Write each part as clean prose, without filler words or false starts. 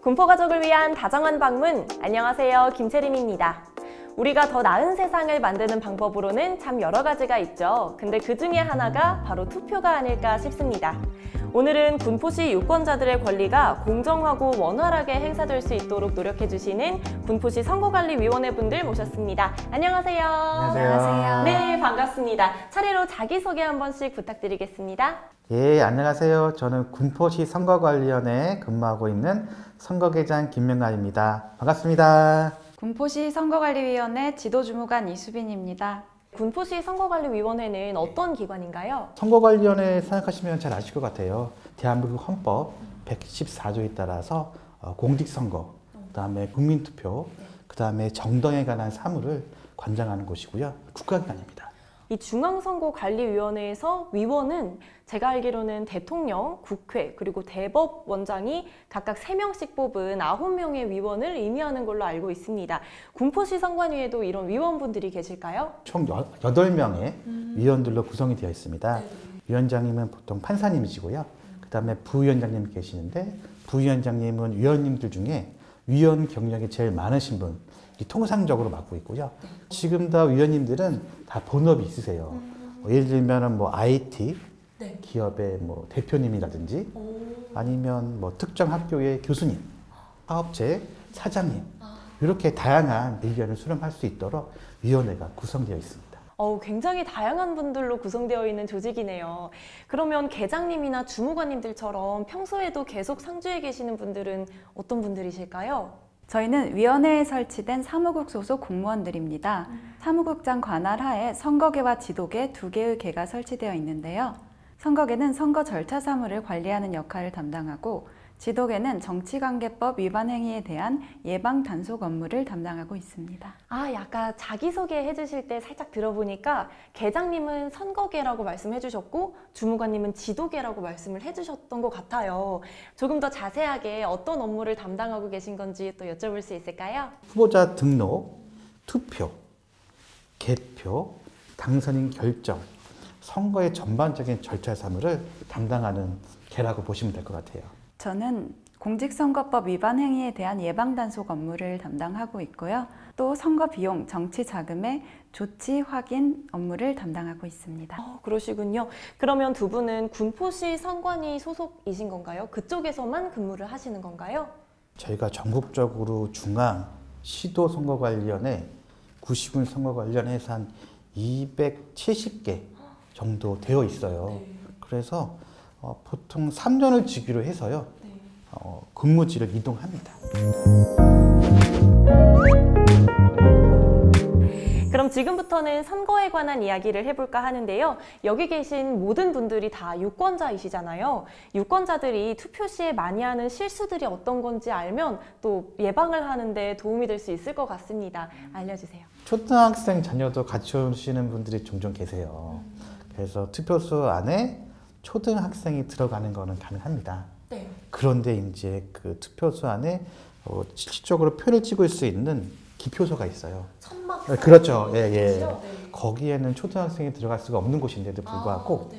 군포 가족을 위한 다정한 방문, 안녕하세요, 김채림입니다. 우리가 더 나은 세상을 만드는 방법으로는 참 여러 가지가 있죠. 근데 그 중에 하나가 바로 투표가 아닐까 싶습니다. 오늘은 군포시 유권자들의 권리가 공정하고 원활하게 행사될 수 있도록 노력해주시는 군포시 선거관리위원회 분들 모셨습니다. 안녕하세요. 안녕하세요. 네, 반갑습니다. 차례로 자기소개 한 번씩 부탁드리겠습니다. 예, 안녕하세요. 저는 군포시 선거관리위원회에 근무하고 있는 선거계장 김명란입니다. 반갑습니다. 군포시 선거관리위원회 지도주무관 이수빈입니다. 군포시 선거관리위원회는 어떤 기관인가요? 선거관리위원회 생각하시면 잘 아실 것 같아요. 대한민국 헌법 114조에 따라서 공직선거, 그 다음에 국민투표, 그 다음에 정당에 관한 사무를 관장하는 곳이고요. 국가기관입니다. 이 중앙선거관리위원회에서 위원은 제가 알기로는 대통령, 국회, 그리고 대법원장이 각각 3명씩 뽑은 9명의 위원을 의미하는 걸로 알고 있습니다. 군포시 선관위에도 이런 위원분들이 계실까요? 총 8명의 위원들로 구성이 되어 있습니다. 위원장님은 보통 판사님이시고요. 그 다음에 부위원장님이 계시는데 부위원장님은 위원님들 중에 위원 경력이 제일 많으신 분, 통상적으로 맡고 있고요. 지금 다 위원님들은 다 본업이 있으세요. 예를 들면 뭐 IT 기업의 뭐 대표님이라든지 아니면 뭐 특정 학교의 교수님, 사업체 사장님 이렇게 다양한 의견을 수렴할 수 있도록 위원회가 구성되어 있습니다. 굉장히 다양한 분들로 구성되어 있는 조직이네요. 그러면 계장님이나 주무관님들처럼 평소에도 계속 상주에 계시는 분들은 어떤 분들이실까요? 저희는 위원회에 설치된 사무국 소속 공무원들입니다. 사무국장 관할 하에 선거계와 지도계 2개의 계가 설치되어 있는데요. 선거계는 선거 절차 사무를 관리하는 역할을 담당하고 지도계는 정치관계법 위반 행위에 대한 예방 단속 업무를 담당하고 있습니다. 약간 자기소개 해주실 때 살짝 들어보니까 계장님은 선거계라고 말씀해 주셨고 주무관님은 지도계라고 말씀을 해주셨던 것 같아요. 조금 더 자세하게 어떤 업무를 담당하고 계신 건지 또 여쭤볼 수 있을까요? 후보자 등록, 투표, 개표, 당선인 결정, 선거의 전반적인 절차 사무를 담당하는 계라고 보시면 될 것 같아요. 저는 공직선거법 위반 행위에 대한 예방단속 업무를 담당하고 있고요. 또 선거 비용, 정치 자금의 조치 확인 업무를 담당하고 있습니다. 그러시군요. 그러면 두 분은 군포시 선관위 소속이신 건가요? 그쪽에서만 근무를 하시는 건가요? 저희가 전국적으로 중앙, 시도 선거관리위원회, 구시군 선거관리위원회에서 한 270개 정도 되어 있어요. 그래서 보통 3년을 주기로 해서요. 근무지를 이동합니다. 그럼 지금부터는 선거에 관한 이야기를 해볼까 하는데요. 여기 계신 모든 분들이 다 유권자이시잖아요. 유권자들이 투표 시에 많이 하는 실수들이 어떤 건지 알면 또 예방을 하는데 도움이 될 수 있을 것 같습니다. 알려주세요. 초등학생 자녀도 같이 오시는 분들이 종종 계세요. 그래서 투표소 안에 초등학생이 들어가는 거는 가능합니다. 네. 그런데 이제 그 투표소 안에 실질적으로 표를 찍을 수 있는 기표소가 있어요. 천막. 그렇죠. 예. 네. 거기에는 초등학생이 들어갈 수가 없는 곳인데도 불구하고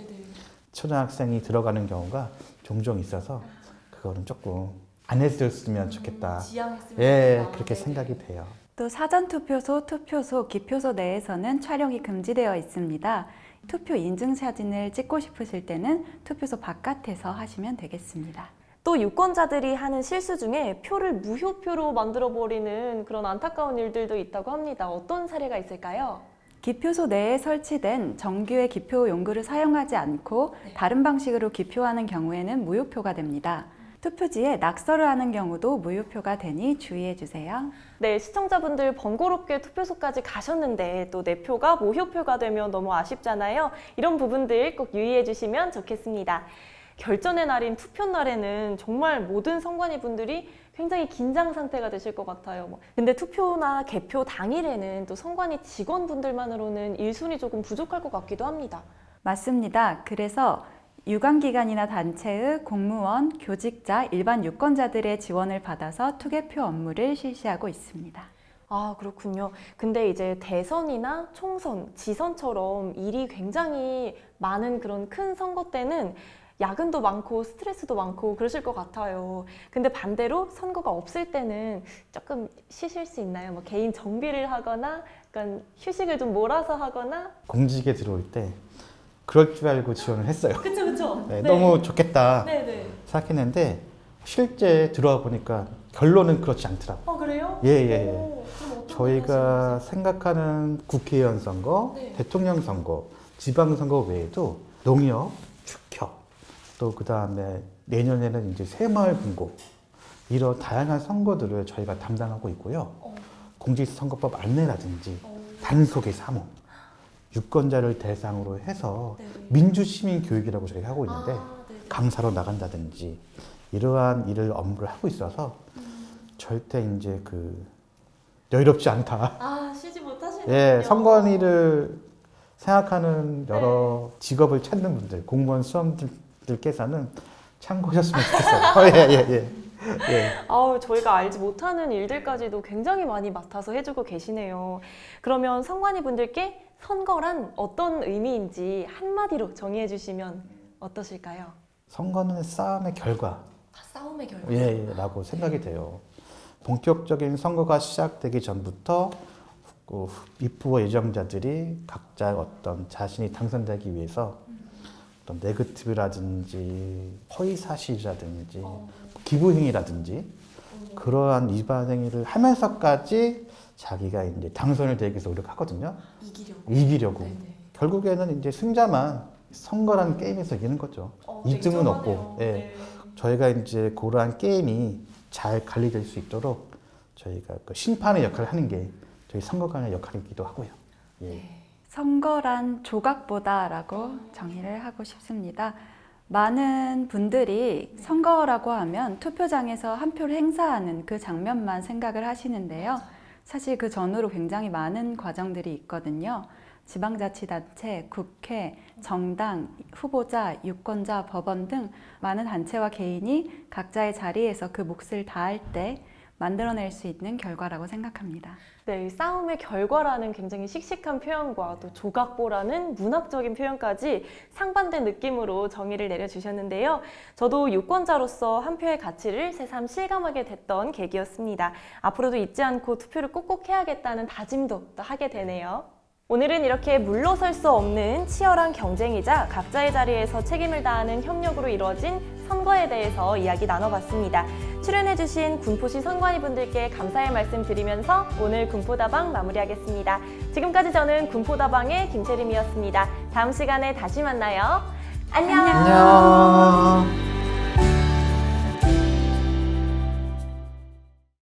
초등학생이 들어가는 경우가 종종 있어서 그거는 조금 안 했으면 좋겠다. 지양했으면 그렇게 생각이 돼요. 또 사전투표소, 투표소, 기표소 내에서는 촬영이 금지되어 있습니다. 투표 인증사진을 찍고 싶으실 때는 투표소 바깥에서 하시면 되겠습니다. 또 유권자들이 하는 실수 중에 표를 무효표로 만들어버리는 그런 안타까운 일들도 있다고 합니다. 어떤 사례가 있을까요? 기표소 내에 설치된 정규의 기표 용구를 사용하지 않고 다른 방식으로 기표하는 경우에는 무효표가 됩니다. 투표지에 낙서를 하는 경우도 무효표가 되니 주의해 주세요. 네, 시청자분들 번거롭게 투표소까지 가셨는데 또 내 표가 무효표가 되면 너무 아쉽잖아요. 이런 부분들 꼭 유의해 주시면 좋겠습니다. 결전의 날인 투표 날에는 정말 모든 선관위 분들이 굉장히 긴장 상태가 되실 것 같아요. 근데 투표나 개표 당일에는 또 선관위 직원분들만으로는 일손이 조금 부족할 것 같기도 합니다. 맞습니다. 그래서 유관기관이나 단체의 공무원, 교직자, 일반 유권자들의 지원을 받아서 투개표 업무를 실시하고 있습니다. 그렇군요. 근데 이제 대선이나 총선, 지선처럼 일이 굉장히 많은 그런 큰 선거 때는 야근도 많고 스트레스도 많고 그러실 것 같아요. 근데 반대로 선거가 없을 때는 조금 쉬실 수 있나요? 뭐 개인 정비를 하거나 약간 휴식을 좀 몰아서 하거나. 공직에 들어올 때 그럴 줄 알고 지원을 했어요. 그쵸 그쵸. 네, 너무 좋겠다 네네. 생각했는데 실제 들어와 보니까 결론은 그렇지 않더라고요. 그래요? 예. 그럼 어떤 저희가 생각하는 국회의원 선거, 네. 대통령 선거, 지방선거 외에도 농협, 축협, 또 그 다음에 내년에는 이제 새마을 분고 이런 다양한 선거들을 저희가 담당하고 있고요. 공직선거법 안내라든지 단속의 사무, 유권자를 대상으로 해서 민주시민 교육이라고 저희가 하고 있는데 강사로 나간다든지 이러한 일을 업무를 하고 있어서 절대 이제 여유롭지 않다. 쉬지 못하시는군요. 예, 선관위를 생각하는 여러 직업을 찾는 분들, 공무원 수험들께서는 참고하셨으면 좋겠어요. 예. 저희가 알지 못하는 일들까지도 굉장히 많이 맡아서 해주고 계시네요. 그러면 선관위 분들께 선거란 어떤 의미인지 한마디로 정의해 주시면 어떠실까요? 선거는 싸움의 결과. 다 싸움의 결과. 라고 생각이 돼요. 본격적인 선거가 시작되기 전부터 입후보 예정자들이 각자 어떤 자신이 당선되기 위해서 어떤 네거티브라든지 허위사실이라든지 기부행위라든지 그러한 위반 행위를 하면서까지 자기가 이제 당선을 되기 위해서 노력하거든요. 이기려고. 결국에는 이제 승자만 선거라는 게임에서 이기는 거죠. 2등은 없고. 예. 저희가 이제 그러한 게임이 잘 관리될 수 있도록 저희가 심판의 역할을 하는 게 저희 선거관의 역할이기도 하고요. 예. 선거란 조각보다라고 정의를 하고 싶습니다. 많은 분들이 선거라고 하면 투표장에서 한 표를 행사하는 그 장면만 생각을 하시는데요. 사실 그 전후로 굉장히 많은 과정들이 있거든요. 지방자치단체, 국회, 정당, 후보자, 유권자, 법원 등 많은 단체와 개인이 각자의 자리에서 그 몫을 다할 때 만들어낼 수 있는 결과라고 생각합니다. 네, 싸움의 결과라는 굉장히 씩씩한 표현과 또 조각보라는 문학적인 표현까지 상반된 느낌으로 정의를 내려주셨는데요. 저도 유권자로서 한 표의 가치를 새삼 실감하게 됐던 계기였습니다. 앞으로도 잊지 않고 투표를 꼭꼭 해야겠다는 다짐도 또 하게 되네요. 오늘은 이렇게 물러설 수 없는 치열한 경쟁이자 각자의 자리에서 책임을 다하는 협력으로 이루어진 선거에 대해서 이야기 나눠봤습니다. 출연해주신 군포시 선관위 분들께 감사의 말씀 드리면서 오늘 군포다방 마무리하겠습니다. 지금까지 저는 군포다방의 김채림이었습니다. 다음 시간에 다시 만나요. 안녕. 안녕.